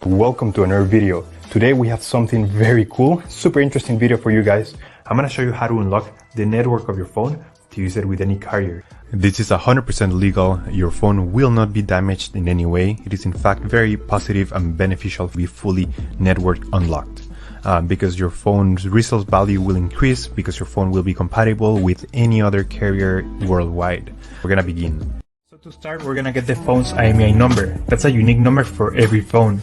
Welcome to another video. Today we have something very cool, super interesting video for you guys. I'm gonna show you how to unlock the network of your phone to use it with any carrier. This is 100% legal. Your phone will not be damaged in any way. It is in fact very positive and beneficial to be fully network unlocked. Because your phone's resale value will increase because your phone will be compatible with any other carrier worldwide. We're gonna begin. So to start, we're gonna get the phone's IMEI number. That's a unique number for every phone.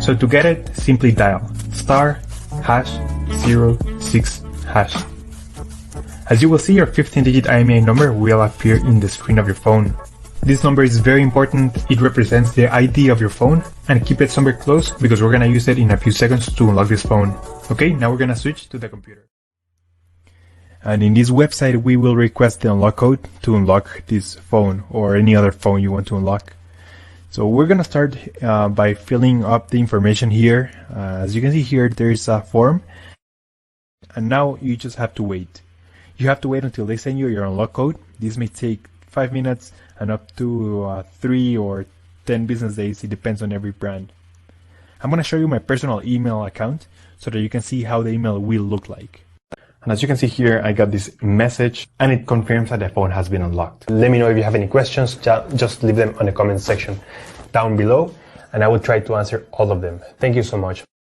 So to get it, simply dial *#06#. As you will see, your 15-digit IMEI number will appear in the screen of your phone. This number is very important. It represents the ID of your phone, and keep it somewhere close because we're gonna use it in a few seconds to unlock this phone. Okay, now we're gonna switch to the computer. And in this website, we will request the unlock code to unlock this phone or any other phone you want to unlock. So we're gonna start by filling up the information here. As you can see here, there's a form, and now you just have to wait. You have to wait until they send you your unlock code. This may take 5 minutes and up to 3 or 10 business days. It depends on every brand. I'm gonna show you my personal email account so that you can see how the email will look like. And as you can see here, I got this message and it confirms that the phone has been unlocked. Let me know if you have any questions, just leave them on the comment section down below and I will try to answer all of them. Thank you so much.